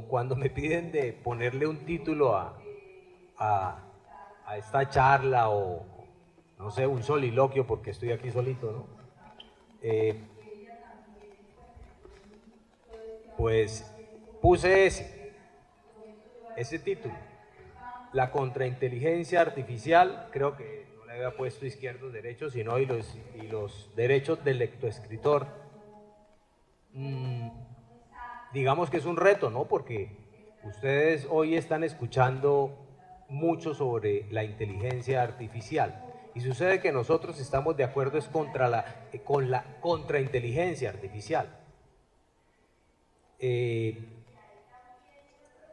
cuando me piden de ponerle un título a esta charla o, no sé, un soliloquio, porque estoy aquí solito, ¿no? Pues puse ese título, la contrainteligencia artificial. Creo que no le había puesto izquierdos, derechos, sino y los derechos del lectoescritor. Digamos que es un reto, ¿no? Porque ustedes hoy están escuchando mucho sobre la inteligencia artificial y sucede que nosotros estamos de acuerdo es con la contrainteligencia artificial. En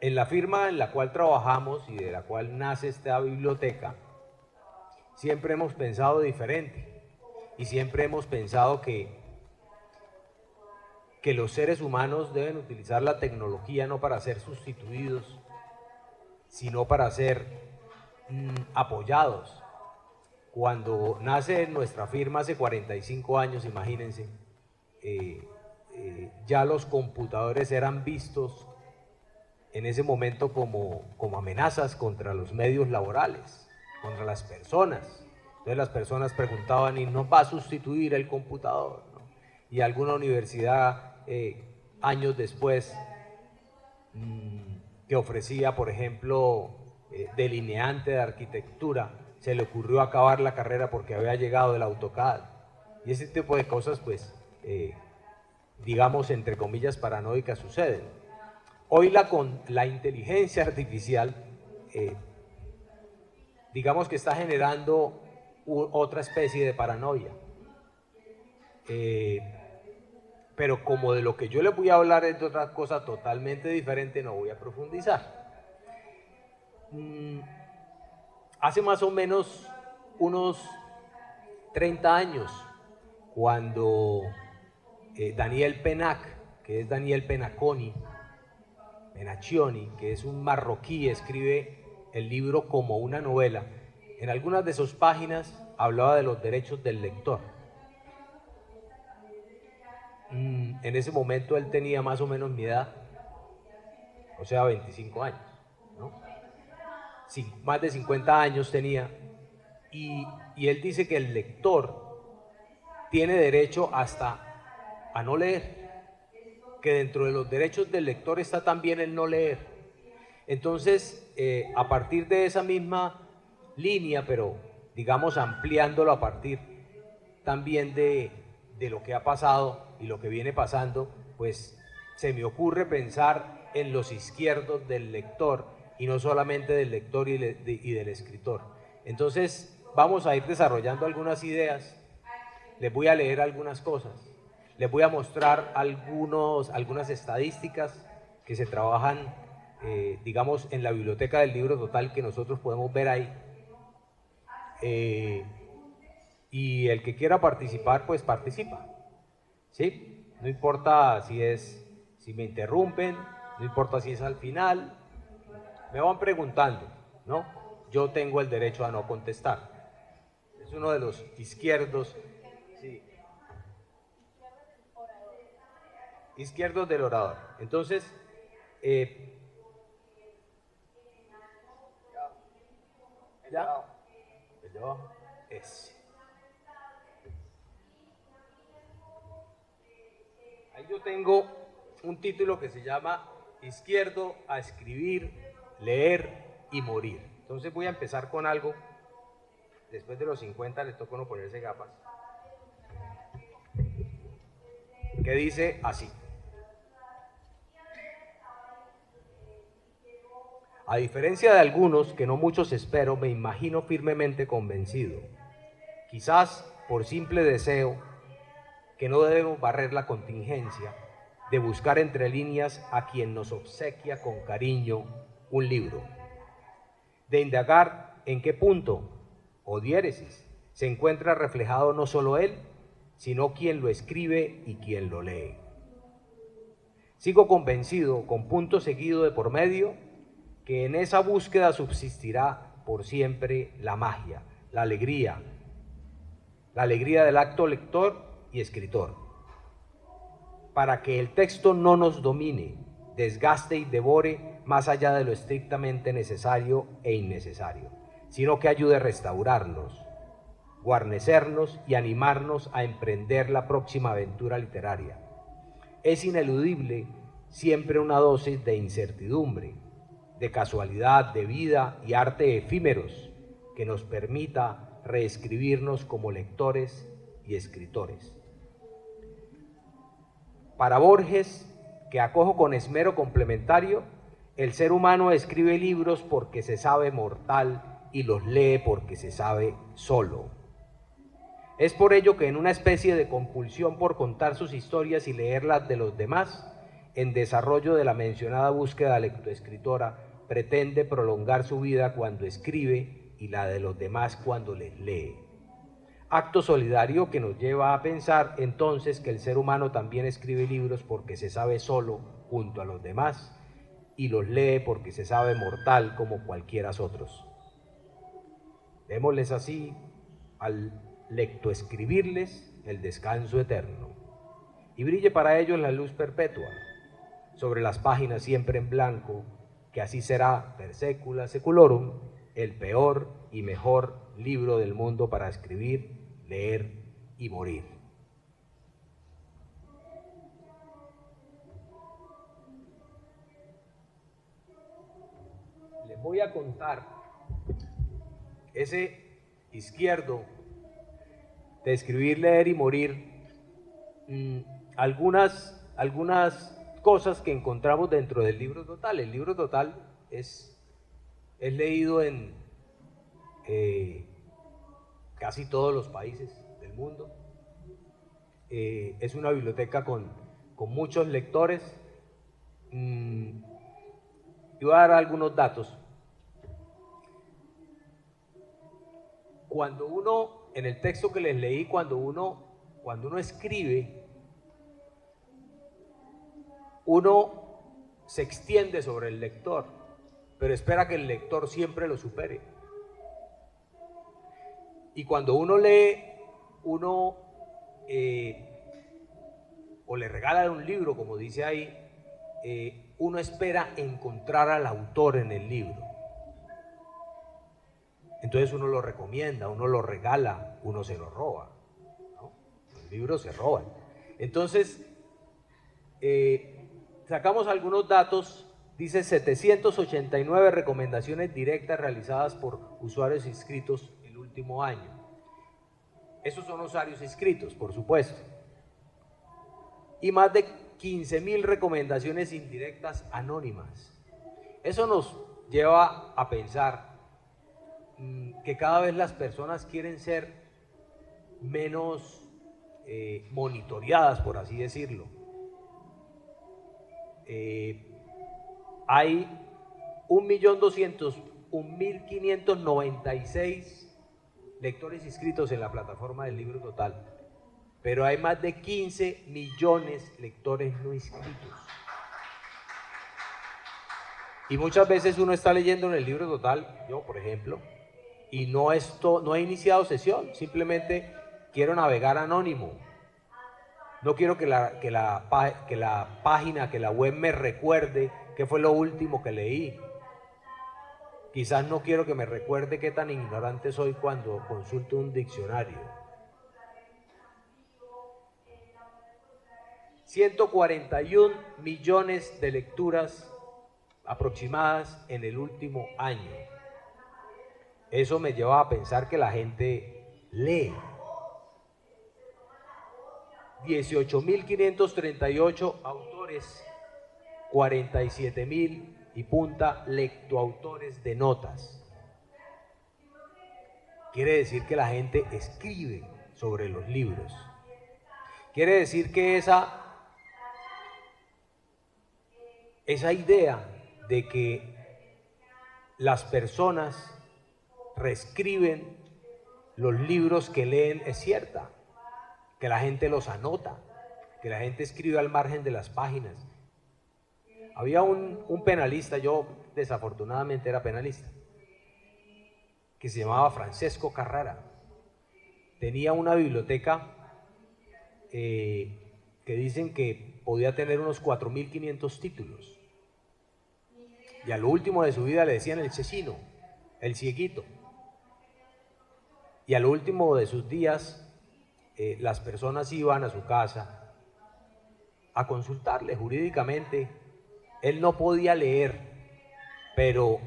la firma en la cual trabajamos y de la cual nace esta biblioteca, siempre hemos pensado diferente y siempre hemos pensado que los seres humanos deben utilizar la tecnología no para ser sustituidos, sino para ser apoyados. Cuando nace nuestra firma hace 45 años, imagínense, ya los computadores eran vistos en ese momento como amenazas contra los medios laborales, contra las personas. Entonces las personas preguntaban, ¿y no va a sustituir el computador? ¿No? Y alguna universidad años después que ofrecía, por ejemplo, delineante de arquitectura, se le ocurrió acabar la carrera porque había llegado el AutoCAD. Y ese tipo de cosas, pues, digamos, entre comillas, paranoicas suceden. Hoy con la inteligencia artificial, digamos que está generando otra especie de paranoia. Pero como de lo que yo les voy a hablar es de otra cosa totalmente diferente, no voy a profundizar. Hace más o menos unos 30 años, cuando Daniel Pennac, que es Daniel Pennacchioni, que es un marroquí, escribe el libro como una novela. En algunas de sus páginas hablaba de los derechos del lector. En ese momento él tenía más o menos mi edad, o sea, 25 años, ¿no? Sí, más de 50 años tenía, y él dice que el lector tiene derecho hasta a no leer, que dentro de los derechos del lector está también el no leer. Entonces, a partir de esa misma línea, pero digamos ampliándolo a partir también de lo que ha pasado y lo que viene pasando, pues se me ocurre pensar en los izquierdos del lector y no solamente del lector y del escritor. Entonces, vamos a ir desarrollando algunas ideas, les voy a leer algunas cosas, les voy a mostrar algunas estadísticas que se trabajan, digamos, en la biblioteca del libro total que nosotros podemos ver ahí. Y el que quiera participar, pues participa, ¿sí? No importa si me interrumpen, no importa si es al final, me van preguntando, ¿no? Yo tengo el derecho a no contestar. Es uno de los izquierdos, sí. Izquierdos del orador. Entonces, ¿ya? Es. Ahí yo tengo un título que se llama Izquierdo a escribir, leer y morir. Entonces voy a empezar con algo. Después de los 50 le toca uno ponerse gafas. Que dice así. A diferencia de algunos, que no muchos espero, me imagino firmemente convencido, quizás por simple deseo, que no debemos barrer la contingencia de buscar entre líneas a quien nos obsequia con cariño un libro, de indagar en qué punto o diéresis se encuentra reflejado no solo él, sino quien lo escribe y quien lo lee. Sigo convencido, con punto seguido de por medio, que en esa búsqueda subsistirá por siempre la magia, la alegría del acto lector y escritor, para que el texto no nos domine, desgaste y devore más allá de lo estrictamente necesario e innecesario, sino que ayude a restaurarnos, guarnecernos y animarnos a emprender la próxima aventura literaria. Es ineludible siempre una dosis de incertidumbre, de casualidad, de vida y arte efímeros que nos permita reescribirnos como lectores y escritores. Para Borges, que acojo con esmero complementario, el ser humano escribe libros porque se sabe mortal y los lee porque se sabe solo. Es por ello que en una especie de compulsión por contar sus historias y leerlas de los demás, en desarrollo de la mencionada búsqueda lectoescritora, pretende prolongar su vida cuando escribe y la de los demás cuando les lee. Acto solidario que nos lleva a pensar entonces que el ser humano también escribe libros porque se sabe solo junto a los demás y los lee porque se sabe mortal como cualquiera otros. Démosles así al lectoescribirles el descanso eterno y brille para ellos la luz perpetua sobre las páginas siempre en blanco, que así será per secula seculorum el peor y mejor libro del mundo para escribir, leer y morir. Les voy a contar ese izquierdo de escribir, leer y morir, algunas cosas que encontramos dentro del libro total. El libro total es leído en casi todos los países del mundo. Es una biblioteca con muchos lectores. Y voy a dar algunos datos. Cuando uno, en el texto que les leí, cuando uno escribe, uno se extiende sobre el lector, pero espera que el lector siempre lo supere. Y cuando uno lee, uno o le regala un libro, como dice ahí, uno espera encontrar al autor en el libro. Entonces uno lo recomienda, uno lo regala, uno se lo roba, ¿no? Los libros se roban. Entonces, sacamos algunos datos. Dice 789 recomendaciones directas realizadas por usuarios inscritos el último año. Esos son usuarios inscritos, por supuesto. Y más de 15.000 recomendaciones indirectas anónimas. Eso nos lleva a pensar que cada vez las personas quieren ser menos monitoreadas, por así decirlo. Hay 1.201.596 lectores inscritos en la plataforma del Libro Total, pero hay más de 15 millones de lectores no inscritos. Y muchas veces uno está leyendo en el Libro Total, yo por ejemplo, y no he iniciado sesión, simplemente quiero navegar anónimo. No quiero que la página, que la web me recuerde qué fue lo último que leí. Quizás no quiero que me recuerde qué tan ignorante soy cuando consulto un diccionario. 141 millones de lecturas aproximadas en el último año. Eso me lleva a pensar que la gente lee. 18.538 autores, 47.000 y punta lectoautores de notas. Quiere decir que la gente escribe sobre los libros. Quiere decir que esa idea de que las personas reescriben los libros que leen es cierta, que la gente los anota, que la gente escribe al margen de las páginas. Había un penalista, yo desafortunadamente era penalista, que se llamaba Francesco Carrara. Tenía una biblioteca que dicen que podía tener unos 4.500 títulos. Y a lo último de su vida le decían el cecino, el cieguito. Y a lo último de sus días, las personas iban a su casa a consultarle jurídicamente. Él no podía leer, pero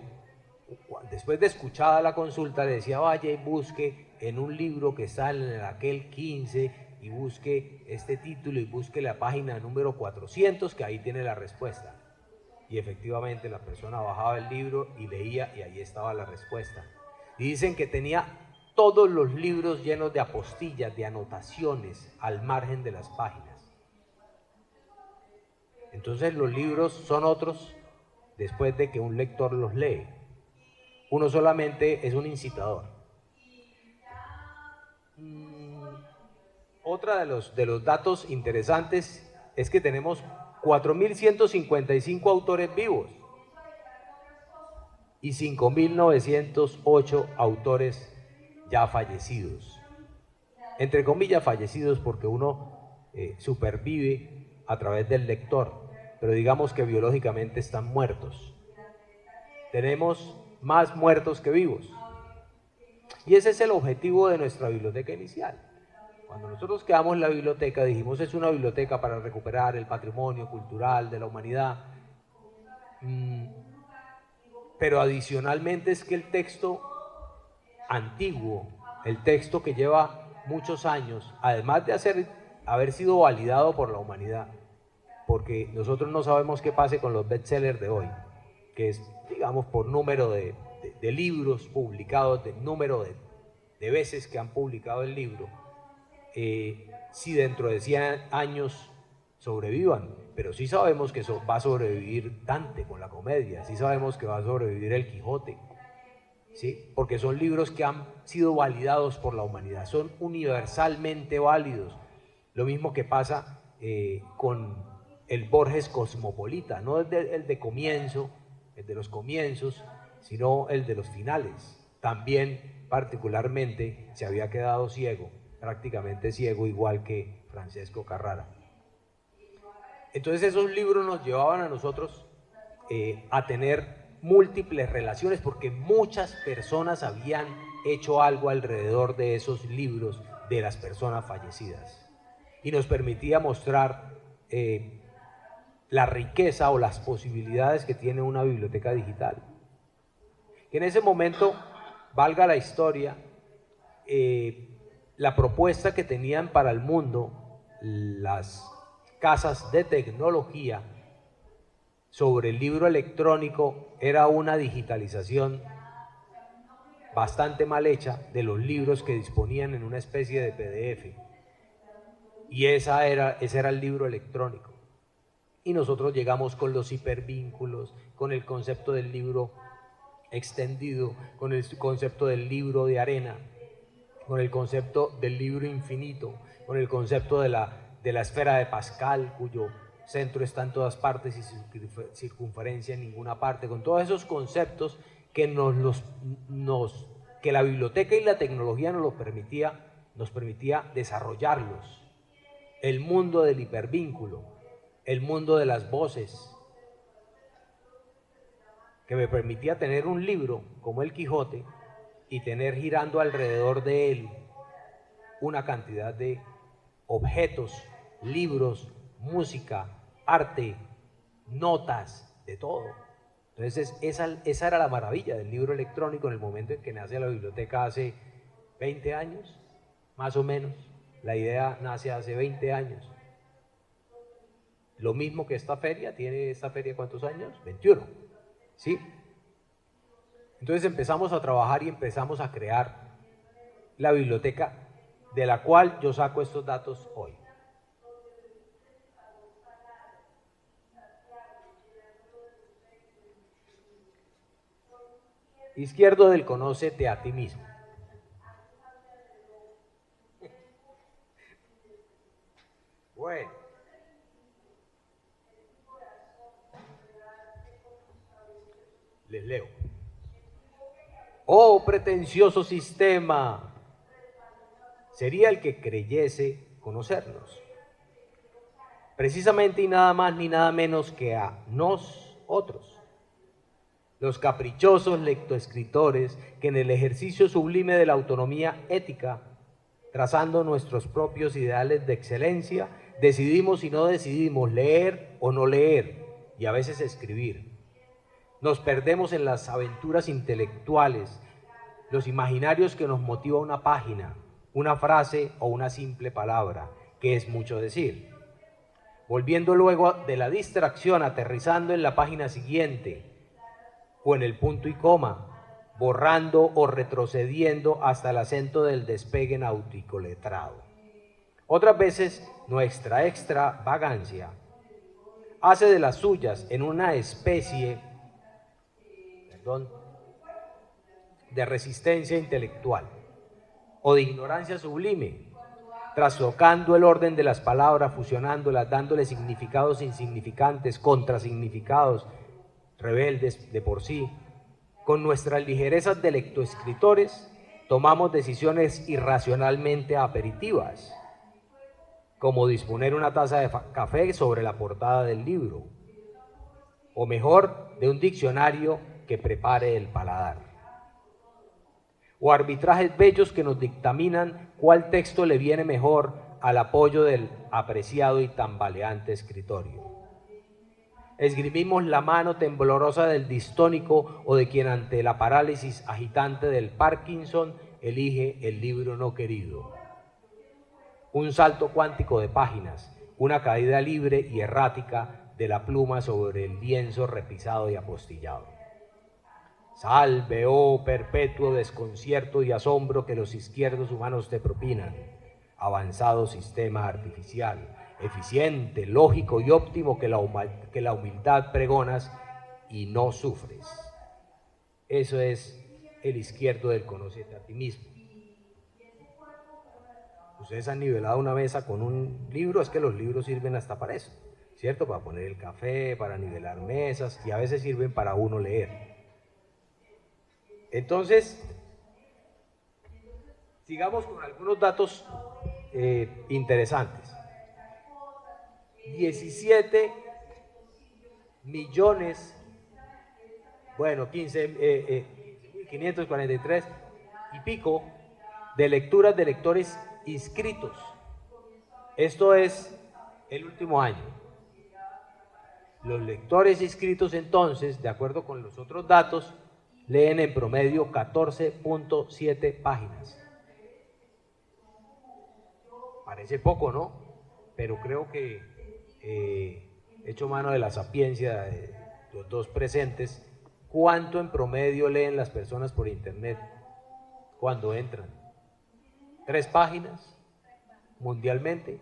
después de escuchada la consulta le decía, vaya y busque en un libro que está en aquel 15 y busque este título y busque la página número 400, que ahí tiene la respuesta. Y efectivamente la persona bajaba el libro y leía y ahí estaba la respuesta. Y dicen que tenía todos los libros llenos de apostillas, de anotaciones al margen de las páginas. Entonces los libros son otros después de que un lector los lee. Uno solamente es un incitador. Otra de los datos interesantes es que tenemos 4.155 autores vivos y 5.908 autores ya fallecidos. Entre comillas fallecidos porque uno supervive a través del lector, pero digamos que biológicamente están muertos. Tenemos más muertos que vivos. Y ese es el objetivo de nuestra biblioteca inicial. Cuando nosotros creamos la biblioteca dijimos es una biblioteca para recuperar el patrimonio cultural de la humanidad. Pero adicionalmente es que el texto antiguo, el texto que lleva muchos años, además de haber sido validado por la humanidad, porque nosotros no sabemos qué pase con los bestsellers de hoy, que es, digamos, por número de libros publicados, de número de veces que han publicado el libro, si dentro de 100 años sobrevivan, pero sí sabemos que va a sobrevivir Dante con la comedia, sí sabemos que va a sobrevivir el Quijote, ¿sí? Porque son libros que han sido validados por la humanidad, son universalmente válidos. Lo mismo que pasa con el Borges cosmopolita, no el de comienzo, el de los comienzos, sino el de los finales. También particularmente se había quedado ciego, prácticamente ciego, igual que Francesco Carrara. Entonces esos libros nos llevaban a nosotros a tener múltiples relaciones porque muchas personas habían hecho algo alrededor de esos libros de las personas fallecidas y nos permitía mostrar la riqueza o las posibilidades que tiene una biblioteca digital. Que en ese momento, valga la historia, la propuesta que tenían para el mundo las casas de tecnología sobre el libro electrónico era una digitalización bastante mal hecha de los libros que disponían en una especie de PDF. Y ese era el libro electrónico. Y nosotros llegamos con los hipervínculos, con el concepto del libro extendido, con el concepto del libro de arena, con el concepto del libro infinito, con el concepto de la esfera de Pascal, cuyo centro está en todas partes y circunferencia en ninguna parte, con todos esos conceptos que que la biblioteca y la tecnología nos permitía desarrollarlos. El mundo del hipervínculo, el mundo de las voces, que me permitía tener un libro como el Quijote y tener girando alrededor de él una cantidad de objetos, libros, música, arte, notas, de todo. Entonces esa era la maravilla del libro electrónico en el momento en que nace la biblioteca hace 20 años, más o menos. La idea nace hace 20 años. Lo mismo que esta feria, ¿tiene esta feria cuántos años? 21, ¿sí? Entonces empezamos a trabajar y empezamos a crear la biblioteca de la cual yo saco estos datos hoy. Izquierdo del conócete a ti mismo. Bueno. Les leo. Oh, pretencioso sistema, sería el que creyese conocernos. Precisamente y nada más ni nada menos que a nosotros. los caprichosos lectoescritores que en el ejercicio sublime de la autonomía ética, trazando nuestros propios ideales de excelencia, decidimos y no decidimos leer o no leer, y a veces escribir. Nos perdemos en las aventuras intelectuales, los imaginarios que nos motiva una página, una frase o una simple palabra, que es mucho decir. Volviendo luego de la distracción, aterrizando en la página siguiente, o en el punto y coma, borrando o retrocediendo hasta el acento del despegue náutico letrado. Otras veces, nuestra extravagancia hace de las suyas en una especie de resistencia intelectual o de ignorancia sublime, trastocando el orden de las palabras, fusionándolas, dándole significados insignificantes, contrasignificados, rebeldes de por sí. Con nuestras ligerezas de lectoescritores tomamos decisiones irracionalmente aperitivas, como disponer una taza de café sobre la portada del libro, o mejor, de un diccionario que prepare el paladar, o arbitrajes bellos que nos dictaminan cuál texto le viene mejor al apoyo del apreciado y tambaleante escritorio. Esgrimimos la mano temblorosa del distónico o de quien ante la parálisis agitante del Parkinson elige el libro no querido. Un salto cuántico de páginas, una caída libre y errática de la pluma sobre el lienzo repisado y apostillado. Salve, oh perpetuo desconcierto y asombro que los izquierdos humanos te propinan, avanzado sistema artificial, eficiente, lógico y óptimo que la humildad pregonas y no sufres. Eso es el izquierdo del conócete a ti mismo. Ustedes han nivelado una mesa con un libro, es que los libros sirven hasta para eso, ¿cierto? Para poner el café, para nivelar mesas y a veces sirven para uno leer. Entonces, sigamos con algunos datos interesantes. 17 millones, bueno, 543 y pico de lecturas de lectores inscritos. Esto es el último año. Los lectores inscritos entonces, de acuerdo con los otros datos, leen en promedio 14.7 páginas. Parece poco, ¿no? Pero creo que hecho mano de la sapiencia de los dos presentes, ¿cuánto en promedio leen las personas por internet cuando entran? 3 páginas mundialmente.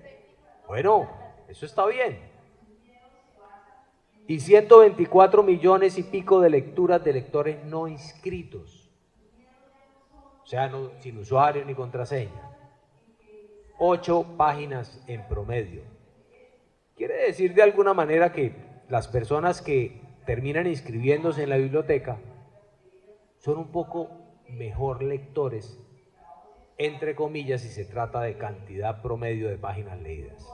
Bueno, eso está bien. Y 124 millones y pico de lecturas de lectores no inscritos, o sea, no, sin usuario ni contraseña. 8 páginas en promedio. Quiere decir de alguna manera que las personas que terminan inscribiéndose en la biblioteca son un poco mejor lectores, entre comillas, si se trata de cantidad promedio de páginas leídas.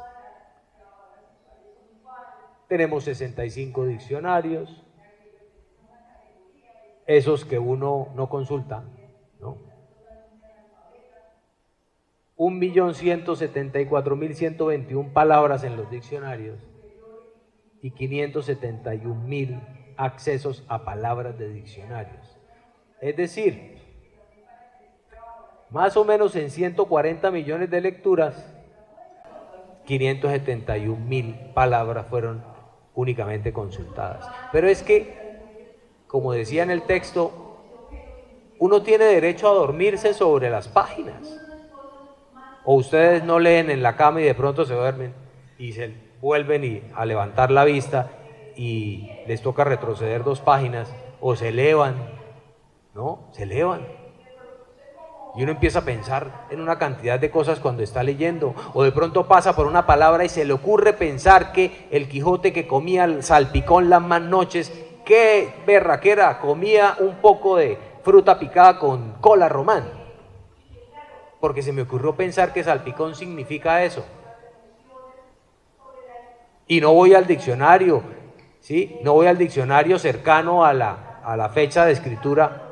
Tenemos 65 diccionarios, esos que uno no consulta, ¿no? 1.174.121 palabras en los diccionarios y 571.000 accesos a palabras de diccionarios. Es decir, más o menos en 140 millones de lecturas, 571.000 palabras fueron únicamente consultadas. Pero es que, como decía en el texto, uno tiene derecho a dormirse sobre las páginas. O ustedes no leen en la cama y de pronto se duermen y se vuelven a levantar la vista y les toca retroceder 2 páginas, o se elevan, ¿no? Se elevan. Y uno empieza a pensar en una cantidad de cosas cuando está leyendo, o de pronto pasa por una palabra y se le ocurre pensar que el Quijote que comía el salpicón las más noches, qué berraquera, comía un poco de fruta picada con cola román. Porque se me ocurrió pensar que salpicón significa eso. Y no voy al diccionario, ¿sí? No voy al diccionario cercano a la a la fecha de escritura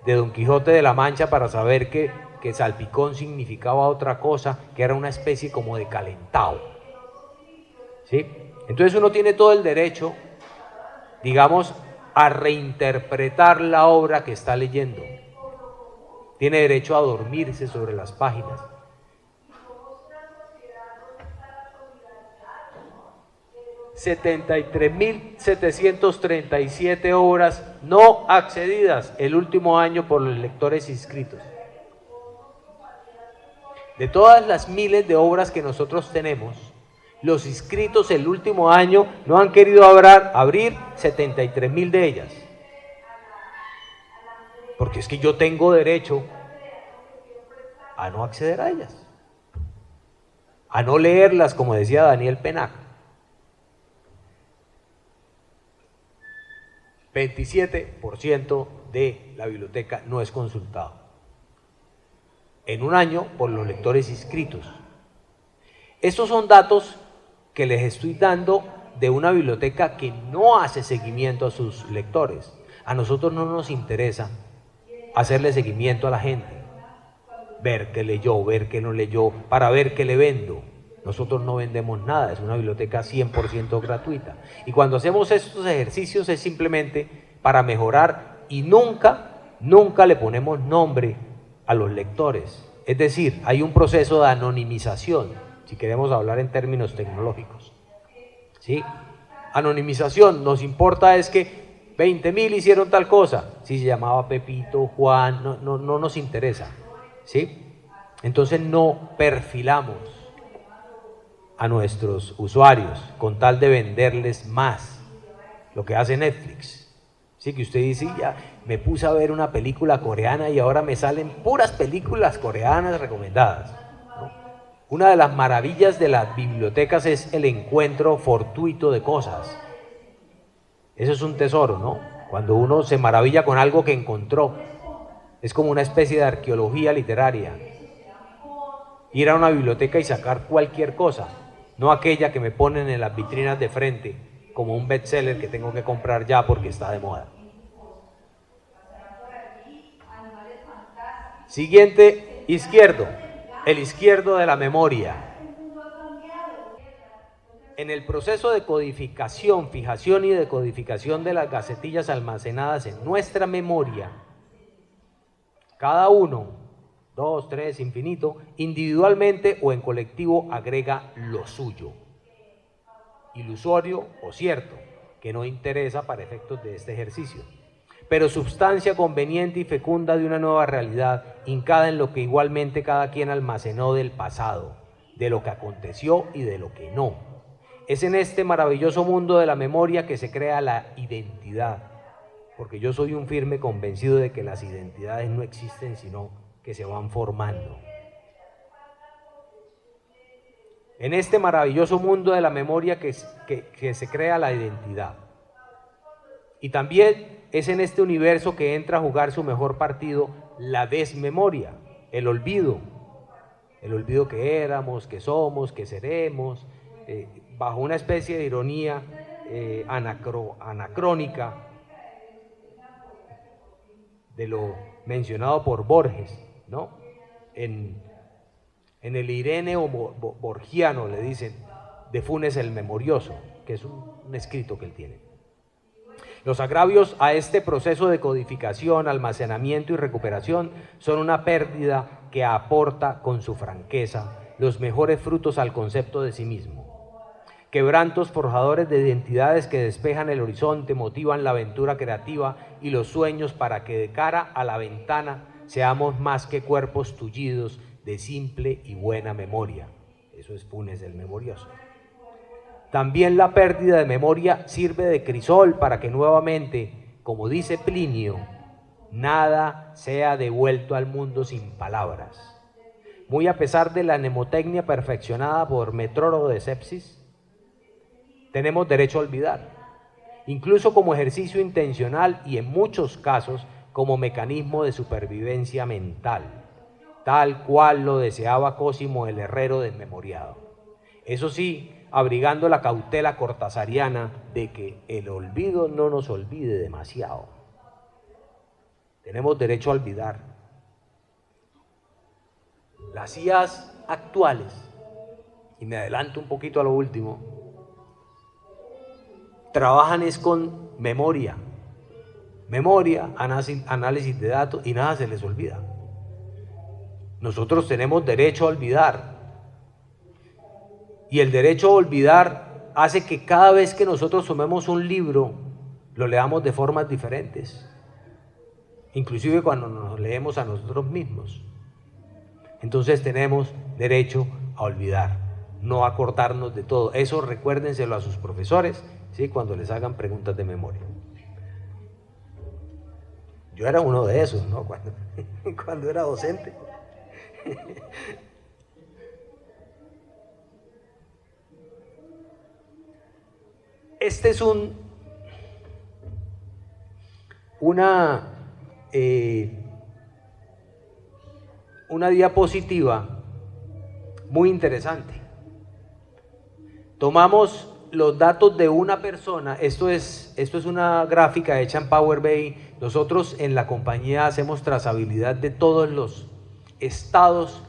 de Don Quijote de la Mancha para saber que salpicón significaba otra cosa, que era una especie como de calentado, ¿sí? Entonces uno tiene todo el derecho, digamos, a reinterpretar la obra que está leyendo. Tiene derecho a dormirse sobre las páginas. $73.737 obras no accedidas el último año por los lectores inscritos. De todas las miles de obras que nosotros tenemos, los inscritos el último año no han querido abrir 73.000 de ellas. Porque es que yo tengo derecho a no acceder a ellas, a no leerlas, como decía Daniel Penac. 27% de la biblioteca no es consultado en un año por los lectores inscritos. Estos son datos que les estoy dando de una biblioteca que no hace seguimiento a sus lectores. A nosotros no nos interesa hacerle seguimiento a la gente, ver qué leyó, ver qué no leyó, para ver qué le vendo. Nosotros no vendemos nada, es una biblioteca 100% gratuita. Y cuando hacemos estos ejercicios es simplemente para mejorar y nunca le ponemos nombre a los lectores. Es decir, hay un proceso de anonimización, si queremos hablar en términos tecnológicos, ¿sí? Anonimización, nos importa es que 20.000 hicieron tal cosa, si se llamaba Pepito, Juan, no nos interesa, ¿sí? Entonces no perfilamos a nuestros usuarios con tal de venderles más, lo que hace Netflix. Sí, que usted dice, ya me puse a ver una película coreana y ahora me salen puras películas coreanas recomendadas, ¿no? Una de las maravillas de las bibliotecas es el encuentro fortuito de cosas. Eso es un tesoro, ¿no? Cuando uno se maravilla con algo que encontró, es como una especie de arqueología literaria. Ir a una biblioteca y sacar cualquier cosa, no aquella que me ponen en las vitrinas de frente como un bestseller que tengo que comprar ya porque está de moda. Siguiente, izquierdo, el izquierdo de la memoria. En el proceso de codificación, fijación y decodificación de las gacetillas almacenadas en nuestra memoria, cada uno, 2, 3, infinito, individualmente o en colectivo agrega lo suyo, ilusorio o cierto, que no interesa para efectos de este ejercicio, pero sustancia conveniente y fecunda de una nueva realidad, hincada en lo que igualmente cada quien almacenó del pasado, de lo que aconteció y de lo que no. Es en este maravilloso mundo de la memoria que se crea la identidad, porque yo soy un firme convencido de que las identidades no existen, sino que se van formando. En este maravilloso mundo de la memoria que se crea la identidad. Y también es en este universo que entra a jugar su mejor partido la desmemoria, el olvido que éramos, que somos, que seremos, bajo una especie de ironía anacrónica de lo mencionado por Borges, ¿no? En el Ireneo borgiano le dicen de Funes el Memorioso, que es un escrito que él tiene. Los agravios a este proceso de codificación, almacenamiento y recuperación son una pérdida que aporta con su franqueza los mejores frutos al concepto de sí mismo. Quebrantos forjadores de identidades que despejan el horizonte, motivan la aventura creativa y los sueños para que de cara a la ventana seamos más que cuerpos tullidos de simple y buena memoria. Eso es Funes el Memorioso. También la pérdida de memoria sirve de crisol para que nuevamente, como dice Plinio, nada sea devuelto al mundo sin palabras. Muy a pesar de la mnemotecnia perfeccionada por Metrólogo de Sepsis, tenemos derecho a olvidar, incluso como ejercicio intencional y en muchos casos como mecanismo de supervivencia mental, tal cual lo deseaba Cosimo el herrero desmemoriado. Eso sí, abrigando la cautela cortasariana de que el olvido no nos olvide demasiado. Tenemos derecho a olvidar. Las IAs actuales, y me adelanto un poquito a lo último, trabajan es con memoria, análisis de datos, y nada se les olvida. Nosotros tenemos derecho a olvidar, y el derecho a olvidar hace que cada vez que nosotros tomemos un libro, lo leamos de formas diferentes, inclusive cuando nos leemos a nosotros mismos. Entonces tenemos derecho a olvidar, no acordarnos de todo. Eso recuérdenselo a sus profesores, ¿sí?, cuando les hagan preguntas de memoria. Yo era uno de esos, ¿no? Cuando era docente. Este es una diapositiva muy interesante. Tomamos los datos de una persona, esto es una gráfica hecha en Power BI. Nosotros en la compañía hacemos trazabilidad de todos los estados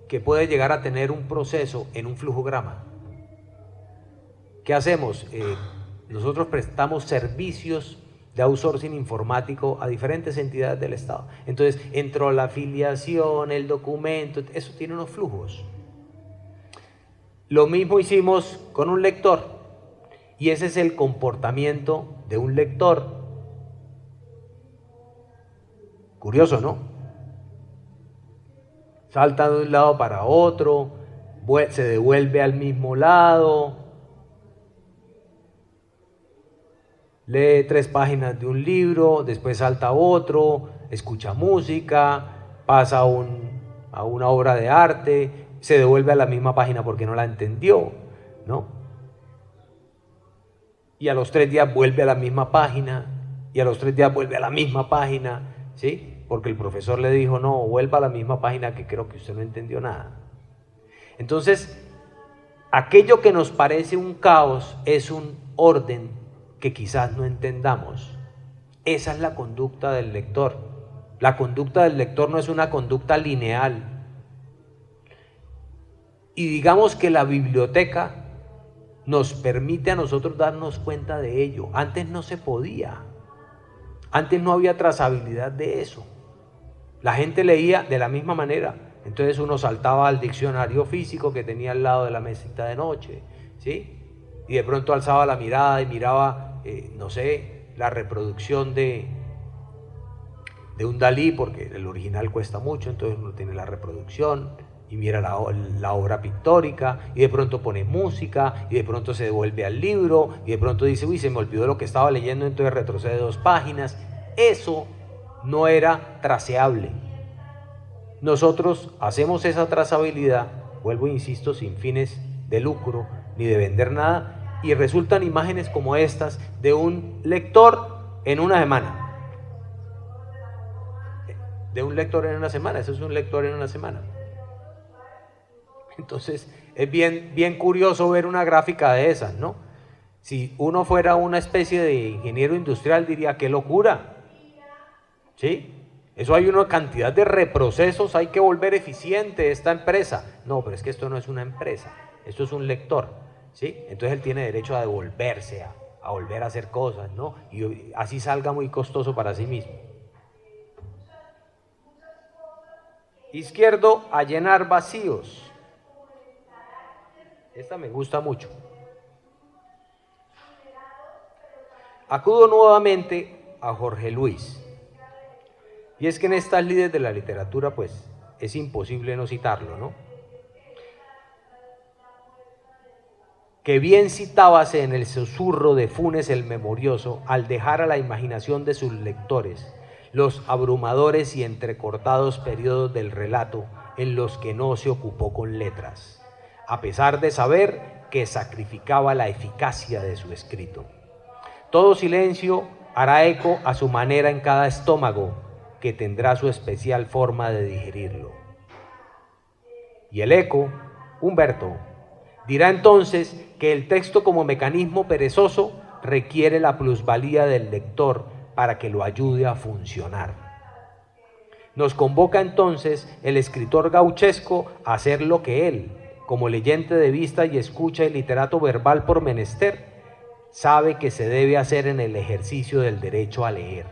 que puede llegar a tener un proceso en un flujograma. ¿Qué hacemos? Nosotros prestamos servicios de outsourcing informático a diferentes entidades del Estado. Entonces, entró la afiliación, el documento, eso tiene unos flujos. Lo mismo hicimos con un lector, y ese es el comportamiento de un lector. Curioso, ¿no? Salta de un lado para otro, se devuelve al mismo lado, lee 3 páginas de un libro, después salta a otro, escucha música, pasa a una obra de arte, se devuelve a la misma página porque no la entendió, ¿no? Y a los 3 días vuelve a la misma página, y a los 3 días vuelve a la misma página, ¿sí? Porque el profesor le dijo, no, vuelva a la misma página que creo que usted no entendió nada. Entonces, aquello que nos parece un caos es un orden que quizás no entendamos. Esa es la conducta del lector. La conducta del lector no es una conducta lineal. Y digamos que la biblioteca nos permite a nosotros darnos cuenta de ello. Antes no se podía. Antes no había trazabilidad de eso. La gente leía de la misma manera. Entonces uno saltaba al diccionario físico que tenía al lado de la mesita de noche, ¿sí? Y de pronto alzaba la mirada y miraba, no sé, la reproducción de un Dalí, porque el original cuesta mucho, entonces uno tiene la reproducción y mira la obra pictórica, y de pronto pone música, y de pronto se devuelve al libro, y de pronto dice, uy, se me olvidó lo que estaba leyendo, entonces retrocede 2 páginas. Eso no era traceable. Nosotros hacemos esa trazabilidad, vuelvo e insisto, sin fines de lucro ni de vender nada, y resultan imágenes como estas de un lector en una semana. De un lector en una semana, eso es un lector en una semana. Entonces es bien curioso ver una gráfica de esas, ¿no? Si uno fuera una especie de ingeniero industrial diría, ¡qué locura! ¿Sí? Eso hay una cantidad de reprocesos, hay que volver eficiente esta empresa. No, pero es que esto no es una empresa, esto es un lector, ¿sí? Entonces él tiene derecho a devolverse, a volver a hacer cosas, ¿no? Y así salga muy costoso para sí mismo. Izquierdo, a llenar vacíos. Esta me gusta mucho. Acudo nuevamente a Jorge Luis. Y es que en estas líderes de la literatura, pues, es imposible no citarlo, ¿no? Que bien citábase en el susurro de Funes el Memorioso al dejar a la imaginación de sus lectores los abrumadores y entrecortados periodos del relato en los que no se ocupó con letras, a pesar de saber que sacrificaba la eficacia de su escrito. Todo silencio hará eco a su manera en cada estómago, que tendrá su especial forma de digerirlo. Y el eco, Humberto, dirá entonces que el texto como mecanismo perezoso requiere la plusvalía del lector para que lo ayude a funcionar. Nos convoca entonces el escritor gauchesco a hacer lo que él, como leyente de vista y escucha y literato verbal por menester, sabe que se debe hacer en el ejercicio del derecho a leer,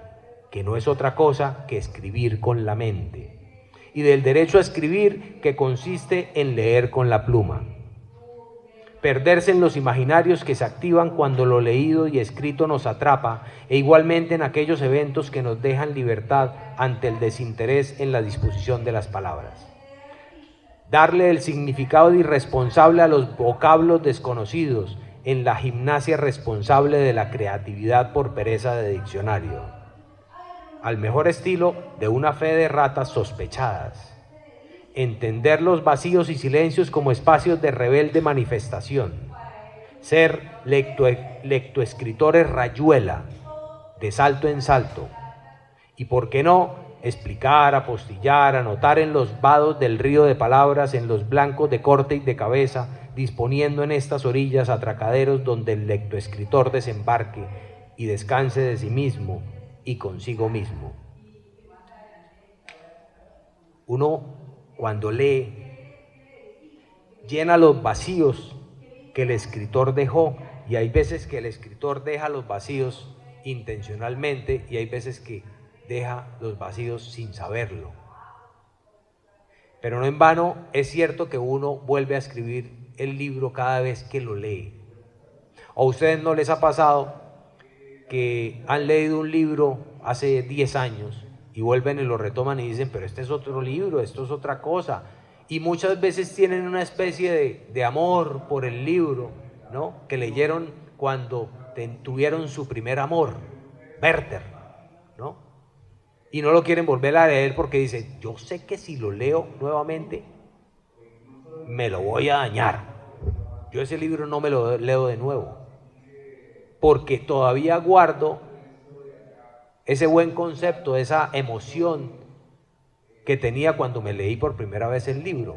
que no es otra cosa que escribir con la mente, y del derecho a escribir, que consiste en leer con la pluma. Perderse en los imaginarios que se activan cuando lo leído y escrito nos atrapa, e igualmente en aquellos eventos que nos dejan libertad ante el desinterés en la disposición de las palabras. Darle el significado de irresponsable a los vocablos desconocidos en la gimnasia responsable de la creatividad por pereza de diccionario, al mejor estilo de una fe de ratas sospechadas. Entender los vacíos y silencios como espacios de rebelde manifestación, ser lectoescritores rayuela, de salto en salto, y por qué no, explicar, apostillar, anotar en los vados del río de palabras, en los blancos de corte y de cabeza, disponiendo en estas orillas atracaderos donde el lectoescritor desembarque y descanse de sí mismo y consigo mismo. Uno, cuando lee, llena los vacíos que el escritor dejó, y hay veces que el escritor deja los vacíos intencionalmente y hay veces que deja los vacíos sin saberlo. Pero no en vano es cierto que uno vuelve a escribir el libro cada vez que lo lee. ¿O a ustedes no les ha pasado que han leído un libro hace 10 años y vuelven y lo retoman y dicen, pero este es otro libro, esto es otra cosa? Y muchas veces tienen una especie de amor por el libro, ¿no?, que leyeron cuando tuvieron su primer amor, Werther, ¿no? Y no lo quieren volver a leer porque dicen, yo sé que si lo leo nuevamente me lo voy a dañar. Yo ese libro no me lo leo de nuevo, porque todavía guardo ese buen concepto, esa emoción que tenía cuando me leí por primera vez el libro.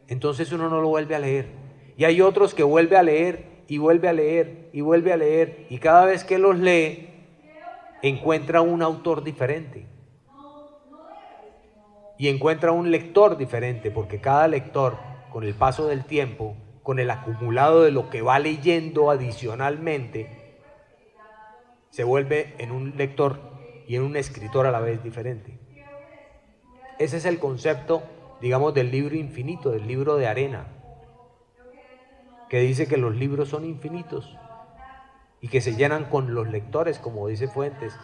Entonces uno no lo vuelve a leer. Y hay otros que vuelve a leer y vuelve a leer y vuelve a leer, y cada vez que los lee encuentra un autor diferente y encuentra un lector diferente, porque cada lector, con el paso del tiempo, con el acumulado de lo que va leyendo adicionalmente, se vuelve en un lector y en un escritor a la vez diferente. Ese es el concepto, digamos, del libro infinito, del libro de arena, que dice que los libros son infinitos y que se llenan con los lectores, como dice Fuentes.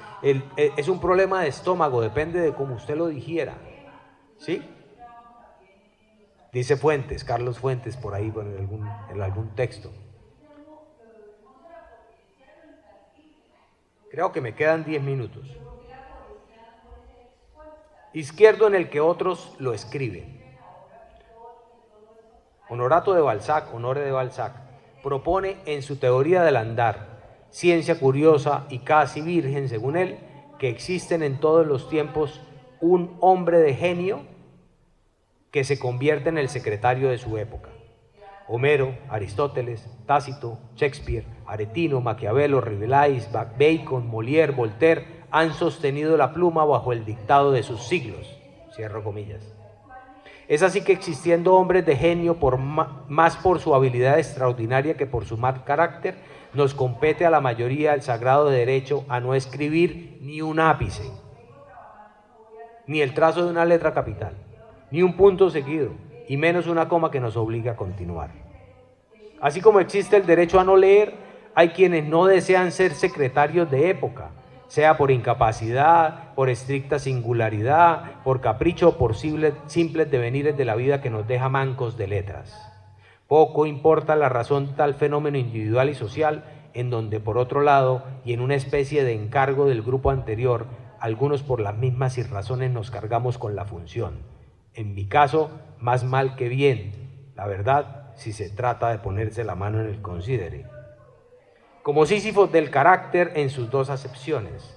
Es un problema de estómago, depende de cómo usted lo digiera, ¿sí? Dice Fuentes, Carlos Fuentes, por ahí en algún texto. Creo que me quedan 10 minutos. Izquierdo, en el que otros lo escriben. Honorato de Balzac, Honore de Balzac, propone en su teoría del andar, ciencia curiosa y casi virgen según él, que existen en todos los tiempos un hombre de genio que se convierte en el secretario de su época. Homero, Aristóteles, Tácito, Shakespeare, Aretino, Maquiavelo, Rabelais, Bacon, Molière, Voltaire han sostenido la pluma bajo el dictado de sus siglos, cierro comillas. Es así que existiendo hombres de genio más por su habilidad extraordinaria que por su mal carácter, nos compete a la mayoría el sagrado derecho a no escribir ni un ápice, ni el trazo de una letra capital, ni un punto seguido, y menos una coma que nos obliga a continuar. Así como existe el derecho a no leer, hay quienes no desean ser secretarios de época, sea por incapacidad, por estricta singularidad, por capricho o por simples devenires de la vida que nos deja mancos de letras. Poco importa la razón de tal fenómeno individual y social, en donde por otro lado, y en una especie de encargo del grupo anterior, algunos por las mismas razones nos cargamos con la función. En mi caso, más mal que bien, la verdad, si se trata de ponerse la mano en el considere. Como Sísifos del carácter en sus dos acepciones.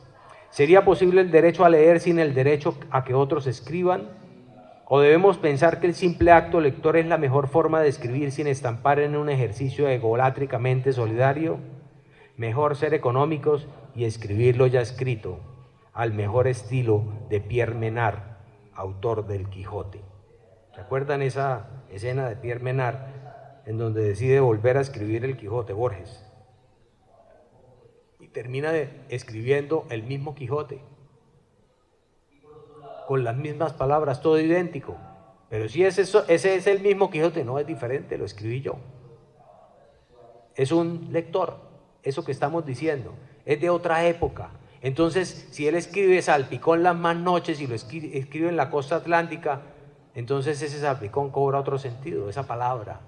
¿Sería posible el derecho a leer sin el derecho a que otros escriban? ¿O debemos pensar que el simple acto lector es la mejor forma de escribir sin estampar en un ejercicio egolátricamente solidario? Mejor ser económicos y escribirlo ya escrito, al mejor estilo de Pierre Menard, autor del Quijote. ¿Recuerdan esa escena de Pierre Menard en donde decide volver a escribir el Quijote, Borges? Y termina escribiendo el mismo Quijote, con las mismas palabras, todo idéntico. Pero si ese es el mismo Quijote, no es diferente, lo escribí yo. Es un lector, eso que estamos diciendo, es de otra época. Entonces, si él escribe salpicón las más noches y lo escribe en la costa atlántica, entonces ese salpicón cobra otro sentido, esa palabra.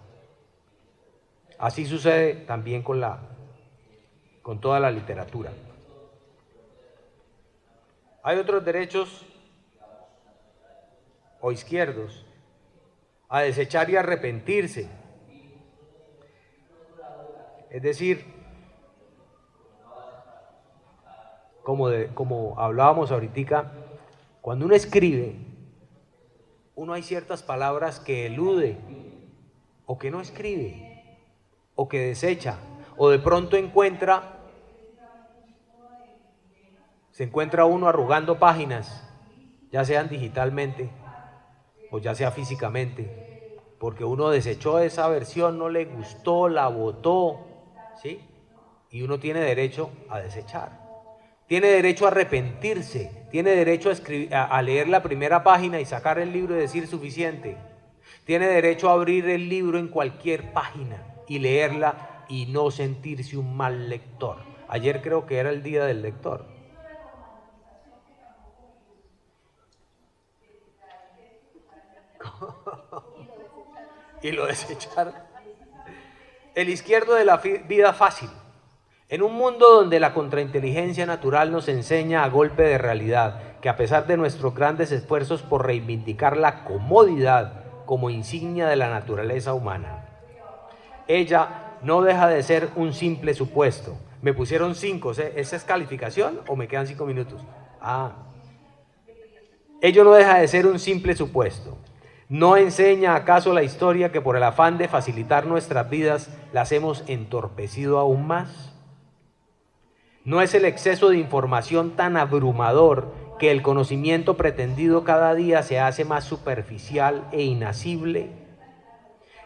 Así sucede también con toda la literatura. Hay otros derechos o izquierdos, a desechar y arrepentirse. Es decir, como hablábamos ahorita, cuando uno escribe, uno hay ciertas palabras que elude, o que no escribe, o que desecha, o de pronto se encuentra uno arrugando páginas, ya sean digitalmente o ya sea físicamente, porque uno desechó esa versión, no le gustó, la botó, ¿sí? Y uno tiene derecho a desechar, tiene derecho a arrepentirse, tiene derecho a leer la primera página y sacar el libro y decir suficiente, tiene derecho a abrir el libro en cualquier página y leerla y no sentirse un mal lector. Ayer creo que era el día del lector. Y lo desecharon. El izquierdo de la vida fácil. En un mundo donde la contrainteligencia natural nos enseña a golpe de realidad que a pesar de nuestros grandes esfuerzos por reivindicar la comodidad como insignia de la naturaleza humana, ella no deja de ser un simple supuesto. Me pusieron 5, ¿esa es calificación o me quedan 5 minutos? Ello no deja de ser un simple supuesto. ¿No enseña acaso la historia que por el afán de facilitar nuestras vidas las hemos entorpecido aún más? ¿No es el exceso de información tan abrumador que el conocimiento pretendido cada día se hace más superficial e inasible?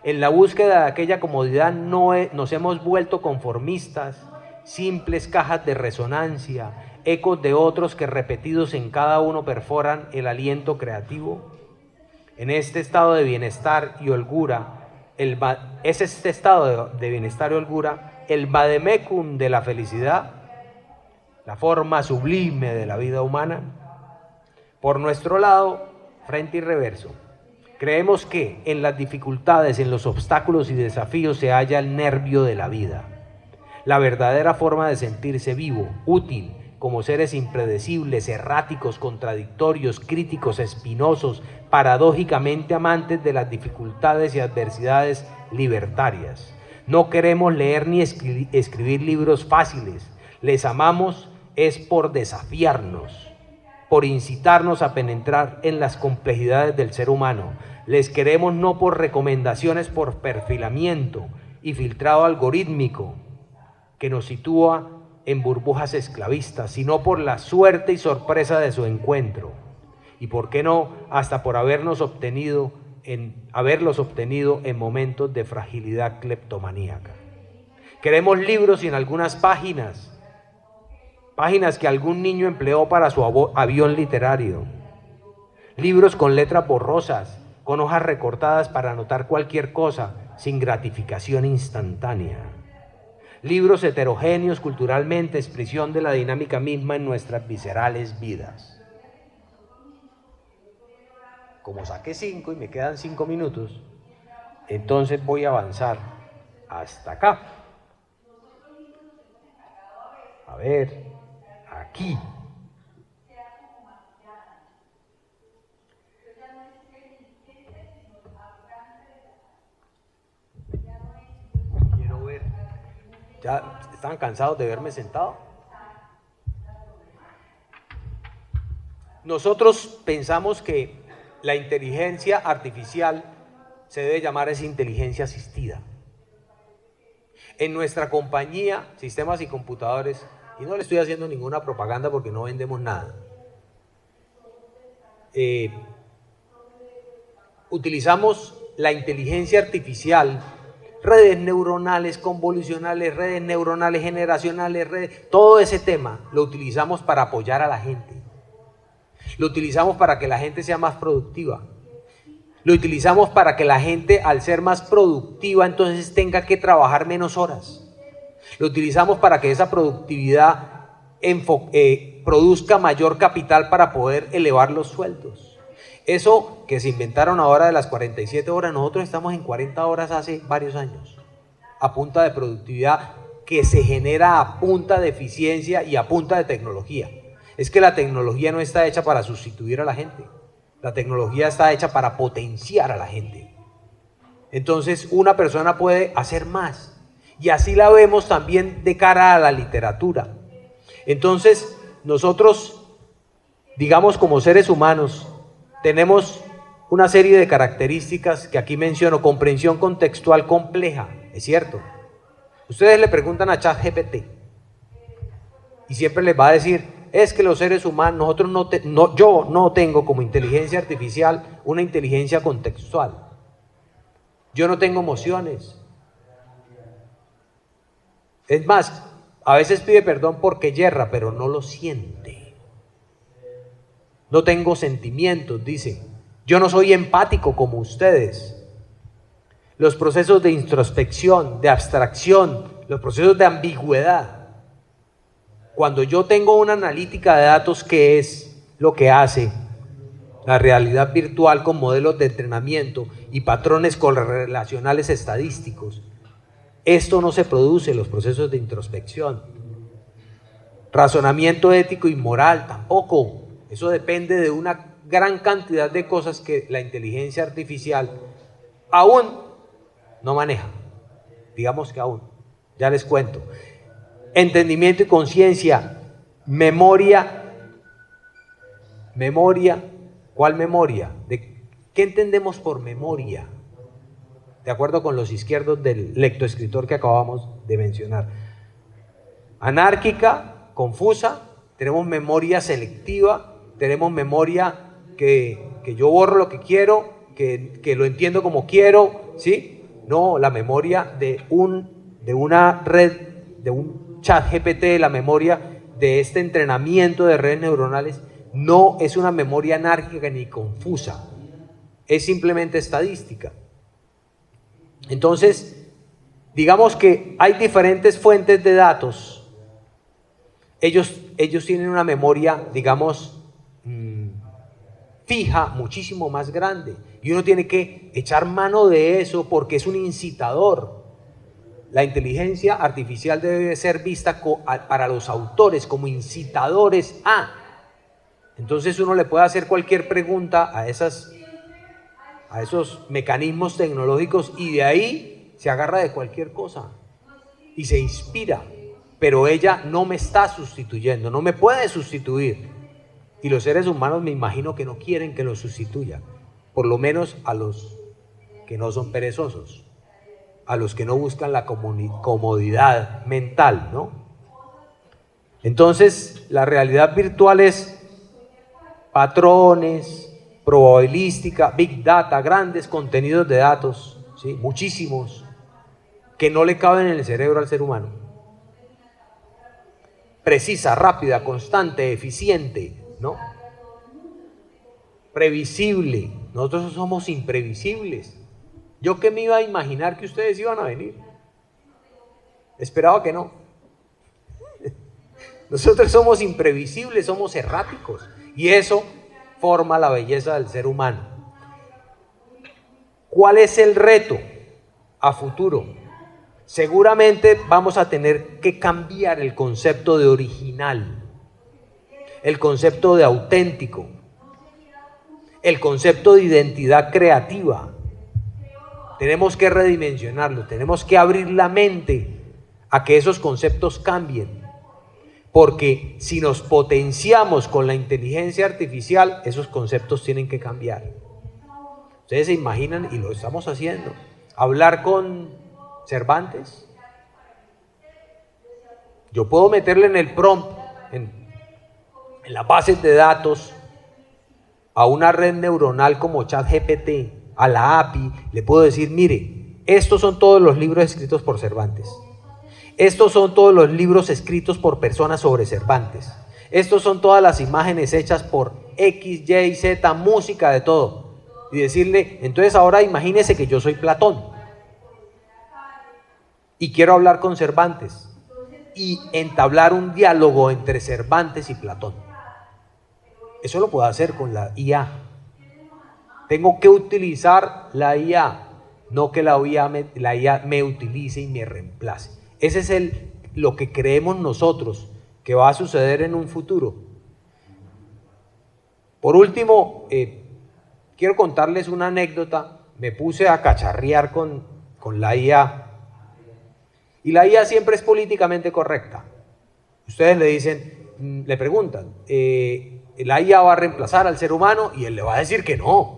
En la búsqueda de aquella comodidad nos hemos vuelto conformistas, simples cajas de resonancia, ecos de otros que repetidos en cada uno perforan el aliento creativo. En este estado de bienestar y holgura, el vademecum de la felicidad, la forma sublime de la vida humana. Por nuestro lado, frente y reverso, creemos que en las dificultades, en los obstáculos y desafíos se halla el nervio de la vida, la verdadera forma de sentirse vivo, útil, como seres impredecibles, erráticos, contradictorios, críticos, espinosos, paradójicamente amantes de las dificultades y adversidades libertarias. No queremos leer ni escribir libros fáciles, les amamos es por desafiarnos, por incitarnos a penetrar en las complejidades del ser humano. Les queremos no por recomendaciones por perfilamiento y filtrado algorítmico que nos sitúa en burbujas esclavistas, sino por la suerte y sorpresa de su encuentro. Y por qué no, hasta por haberlos obtenido en momentos de fragilidad cleptomaníaca. Queremos libros sin algunas páginas que algún niño empleó para su avión literario. Libros con letras borrosas, con hojas recortadas para anotar cualquier cosa, sin gratificación instantánea. Libros heterogéneos culturalmente, expresión de la dinámica misma en nuestras viscerales vidas. Como saqué 5 y me quedan 5 minutos, entonces voy a avanzar hasta acá. A ver, aquí. Quiero ver. ¿Ya están cansados de verme sentado? Nosotros pensamos que la inteligencia artificial se debe llamar es inteligencia asistida. En nuestra compañía, Sistemas y Computadores, y no le estoy haciendo ninguna propaganda porque no vendemos nada, utilizamos la inteligencia artificial, redes neuronales convolucionales, redes neuronales generacionales, todo ese tema lo utilizamos para apoyar a la gente. Lo utilizamos para que la gente sea más productiva. Lo utilizamos para que la gente, al ser más productiva, entonces tenga que trabajar menos horas. Lo utilizamos para que esa productividad produzca mayor capital para poder elevar los sueldos. Eso que se inventaron ahora de las 47 horas, nosotros estamos en 40 horas hace varios años, a punta de productividad que se genera a punta de eficiencia y a punta de tecnología. Es que la tecnología no está hecha para sustituir a la gente, la tecnología está hecha para potenciar a la gente. Entonces una persona puede hacer más, y así la vemos también de cara a la literatura. Entonces nosotros, digamos, como seres humanos, tenemos una serie de características que aquí menciono. Comprensión contextual compleja, es cierto. Ustedes le preguntan a ChatGPT y siempre les va a decir, es que los seres humanos, yo no tengo como inteligencia artificial una inteligencia contextual. Yo no tengo emociones. Es más, a veces pide perdón porque yerra, pero no lo siente. No tengo sentimientos, dice. Yo no soy empático como ustedes. Los procesos de introspección, de abstracción, los procesos de ambigüedad. Cuando yo tengo una analítica de datos, ¿qué es lo que hace la realidad virtual con modelos de entrenamiento y patrones correlacionales estadísticos? Esto no se produce en los procesos de introspección. Razonamiento ético y moral tampoco. Eso depende de una gran cantidad de cosas que la inteligencia artificial aún no maneja. Digamos que aún. Ya les cuento. Entendimiento y conciencia. Memoria. Memoria. ¿Cuál memoria? ¿Qué entendemos por memoria? De acuerdo con los izquierdos del lectoescritor que acabamos de mencionar. Anárquica, confusa, tenemos memoria selectiva, tenemos memoria que yo borro lo que quiero, que lo entiendo como quiero, ¿sí? No, la memoria de una red, de un chat GPT, la memoria de este entrenamiento de redes neuronales, no es una memoria anárquica ni confusa, es simplemente estadística. Entonces, digamos que hay diferentes fuentes de datos. Ellos tienen una memoria, digamos, fija, muchísimo más grande. Y uno tiene que echar mano de eso porque es un incitador. La inteligencia artificial debe ser vista para los autores como incitadores a. Entonces uno le puede hacer cualquier pregunta a esos mecanismos tecnológicos y de ahí se agarra de cualquier cosa y se inspira, pero ella no me está sustituyendo, no me puede sustituir, y los seres humanos me imagino que no quieren que lo sustituya, por lo menos a los que no son perezosos, a los que no buscan la comodidad mental, ¿no? Entonces la realidad virtual es patrones, probabilística, big data, grandes contenidos de datos, ¿sí? Muchísimos, que no le caben en el cerebro al ser humano. Precisa, rápida, constante, eficiente, ¿no? Previsible. Nosotros somos imprevisibles. ¿Yo qué me iba a imaginar que ustedes iban a venir? Esperaba que no. Nosotros somos imprevisibles, somos erráticos, y eso forma la belleza del ser humano. ¿Cuál es el reto a futuro? Seguramente vamos a tener que cambiar el concepto de original, el concepto de auténtico, el concepto de identidad creativa. Tenemos que redimensionarlo, tenemos que abrir la mente a que esos conceptos cambien. Porque si nos potenciamos con la inteligencia artificial, esos conceptos tienen que cambiar. Ustedes se imaginan, y lo estamos haciendo, hablar con Cervantes. Yo puedo meterle en el prompt, en las bases de datos, a una red neuronal como ChatGPT, a la API, le puedo decir, mire, estos son todos los libros escritos por Cervantes. Estos son todos los libros escritos por personas sobre Cervantes. Estos son todas las imágenes hechas por X, Y, Z, música, de todo. Y decirle, entonces ahora imagínese que yo soy Platón y quiero hablar con Cervantes y entablar un diálogo entre Cervantes y Platón. Eso lo puedo hacer con la IA. Tengo que utilizar la IA, no que la IA me utilice y me reemplace. Ese es lo que creemos nosotros que va a suceder en un futuro. Por último, quiero contarles una anécdota. Me puse a cacharrear con la IA. Y la IA siempre es políticamente correcta. Ustedes le dicen, le preguntan, ¿la IA va a reemplazar al ser humano? Y él le va a decir que no.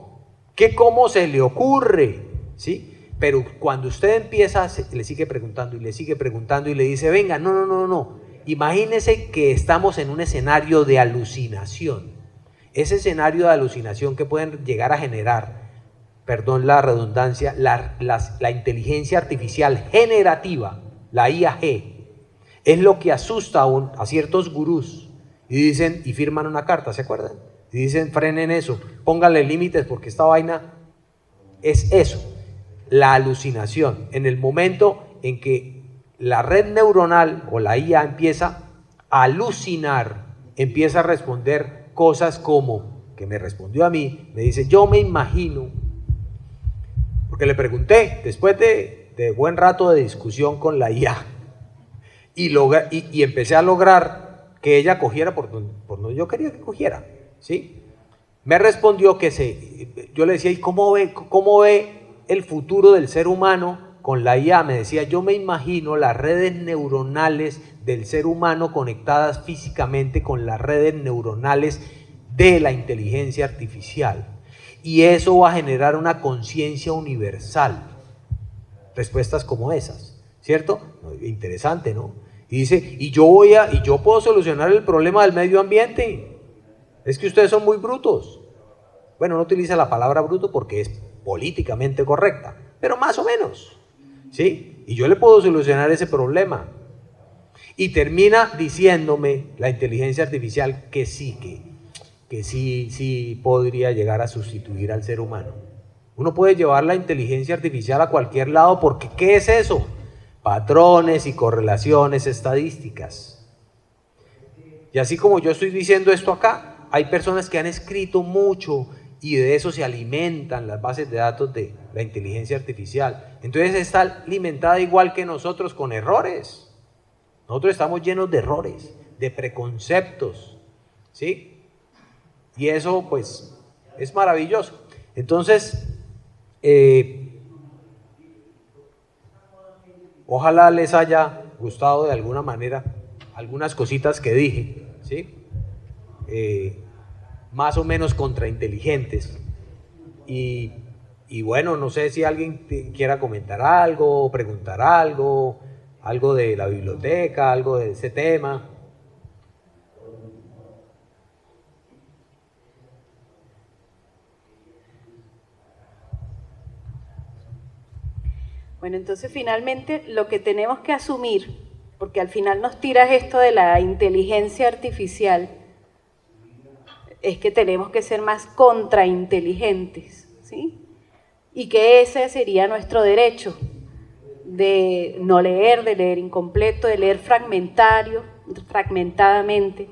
¿Que cómo se le ocurre? ¿Sí? Pero cuando usted empieza, le sigue preguntando y le sigue preguntando y le dice, venga, no. Imagínese que estamos en un escenario de alucinación. Ese escenario de alucinación que pueden llegar a generar, perdón la redundancia, la inteligencia artificial generativa, la IAG, es lo que asusta a ciertos gurús y dicen, y firman una carta, ¿se acuerdan? Y dicen, frenen eso, pónganle límites porque esta vaina es eso, la alucinación. En el momento en que la red neuronal o la IA empieza a alucinar, empieza a responder cosas como, que me respondió a mí, me dice, yo me imagino, porque le pregunté, después de buen rato de discusión con la IA, y empecé a lograr que ella cogiera por donde yo quería que cogiera, ¿sí? Me respondió que yo le decía, ¿y cómo ve el futuro del ser humano con la IA? Me decía, yo me imagino las redes neuronales del ser humano conectadas físicamente con las redes neuronales de la inteligencia artificial. Y eso va a generar una conciencia universal. Respuestas como esas, ¿cierto? Interesante, ¿no? Y dice, y yo puedo solucionar el problema del medio ambiente. Es que ustedes son muy brutos. Bueno, no utiliza la palabra bruto porque es políticamente correcta, pero más o menos, ¿sí? Y yo le puedo solucionar ese problema. Y termina diciéndome la inteligencia artificial que sí podría llegar a sustituir al ser humano. Uno puede llevar la inteligencia artificial a cualquier lado porque ¿qué es eso? Patrones y correlaciones estadísticas. Y así como yo estoy diciendo esto acá, hay personas que han escrito mucho y de eso se alimentan las bases de datos de la inteligencia artificial. Entonces está alimentada igual que nosotros con errores. Nosotros estamos llenos de errores, de preconceptos, ¿sí? Y eso pues es maravilloso. Entonces, ojalá les haya gustado de alguna manera algunas cositas que dije, ¿sí? Más o menos contrainteligentes. Y bueno, no sé si alguien quiera comentar algo, preguntar algo de la biblioteca, algo de ese tema. Bueno, entonces finalmente lo que tenemos que asumir, porque al final nos tiras esto de la inteligencia artificial, es que tenemos que ser más contrainteligentes, ¿sí? Y que ese sería nuestro derecho de no leer, de leer incompleto, de leer fragmentadamente,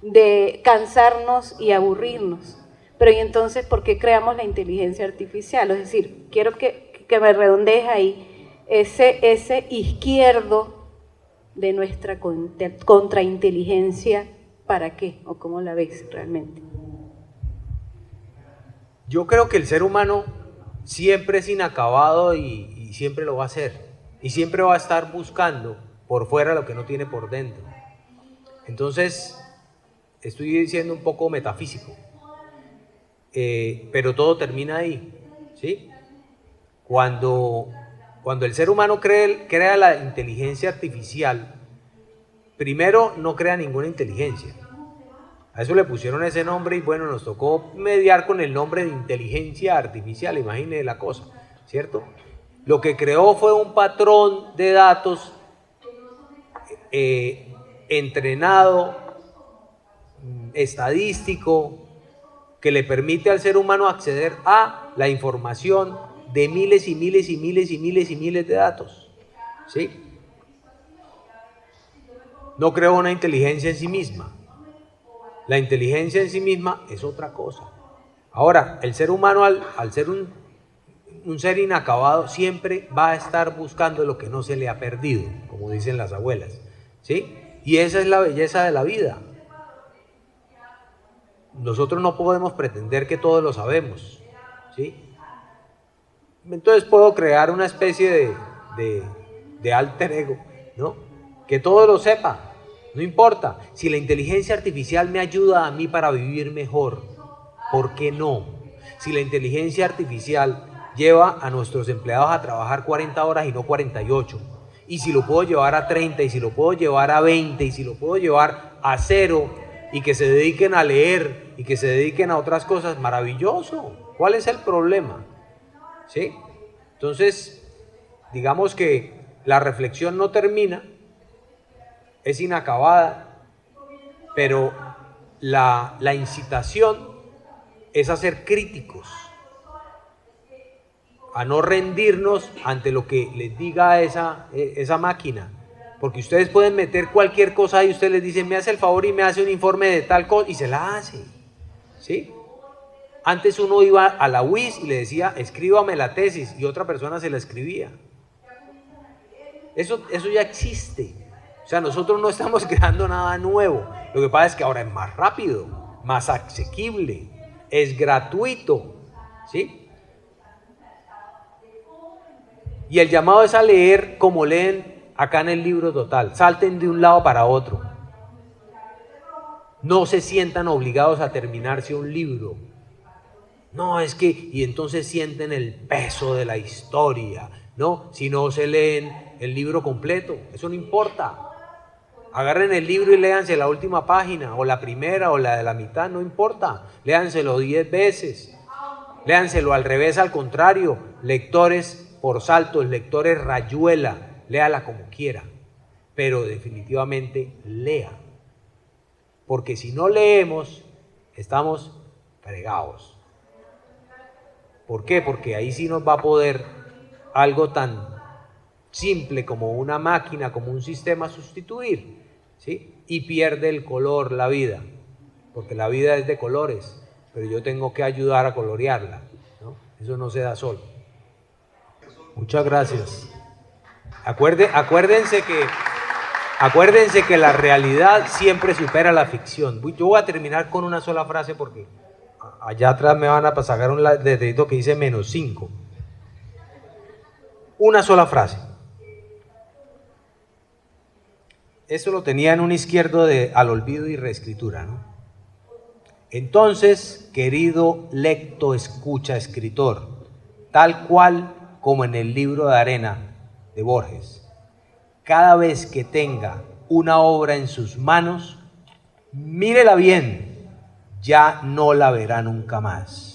de cansarnos y aburrirnos. Pero ¿y entonces por qué creamos la inteligencia artificial? Es decir, quiero que me redondees ahí ese izquierdo de nuestra contrainteligencia, ¿para qué? ¿O cómo la ves realmente? Yo creo que el ser humano siempre es inacabado y siempre lo va a hacer. Y siempre va a estar buscando por fuera lo que no tiene por dentro. Entonces, estoy siendo un poco metafísico. Pero todo termina ahí, ¿sí? Cuando el ser humano crea la inteligencia artificial, primero no crea ninguna inteligencia. A eso le pusieron ese nombre y bueno, nos tocó mediar con el nombre de inteligencia artificial, imagínense la cosa, ¿cierto? Lo que creó fue un patrón de datos entrenado, estadístico, que le permite al ser humano acceder a la información de miles y miles y miles y miles y miles de datos, ¿sí? No creó una inteligencia en sí misma. La inteligencia en sí misma es otra cosa. Ahora, el ser humano al ser un ser inacabado siempre va a estar buscando lo que no se le ha perdido, como dicen las abuelas, ¿sí? Y esa es la belleza de la vida. Nosotros no podemos pretender que todo lo sabemos, ¿sí? Entonces puedo crear una especie de alter ego, ¿no? Que todo lo sepa, no importa. Si la inteligencia artificial me ayuda a mí para vivir mejor, ¿por qué no? Si la inteligencia artificial lleva a nuestros empleados a trabajar 40 horas y no 48, y si lo puedo llevar a 30, y si lo puedo llevar a 20, y si lo puedo llevar a 0, y que se dediquen a leer, y que se dediquen a otras cosas, maravilloso. ¿Cuál es el problema? ¿Sí? Entonces, digamos que la reflexión no termina, es inacabada, pero la incitación es a ser críticos, a no rendirnos ante lo que les diga esa máquina, porque ustedes pueden meter cualquier cosa y ustedes les dicen, me hace el favor y me hace un informe de tal cosa, y se la hace, ¿sí? Antes uno iba a la UIS y le decía, escríbame la tesis, y otra persona se la escribía. Eso ya existe. O sea, nosotros no estamos creando nada nuevo. Lo que pasa es que ahora es más rápido, más asequible, es gratuito, ¿sí? Y el llamado es a leer como leen acá en el libro total. Salten de un lado para otro. No se sientan obligados a terminarse un libro. No, es que, y entonces sienten el peso de la historia, ¿no? Si no se leen el libro completo, eso no importa. Agarren el libro y léanse la última página, o la primera, o la de la mitad, no importa. Léanselo 10 veces. Léanselo al revés, al contrario. Lectores por saltos, lectores rayuela, léala como quiera. Pero definitivamente lea. Porque si no leemos, estamos fregados. ¿Por qué? Porque ahí sí nos va a poder algo tan simple como una máquina, como un sistema sustituir, ¿sí? Y pierde el color la vida, porque la vida es de colores, pero yo tengo que ayudar a colorearla, ¿no? Eso no se da solo. Muchas gracias. Acuérdense que la realidad siempre supera la ficción. Yo voy a terminar con una sola frase porque allá atrás me van a sacar un letrerito que dice -5. Una sola frase. Eso lo tenía en un izquierdo de Al olvido y reescritura, ¿no? Entonces, querido lecto, escucha, escritor, tal cual como en el libro de arena de Borges, cada vez que tenga una obra en sus manos, mírela bien, ya no la verá nunca más.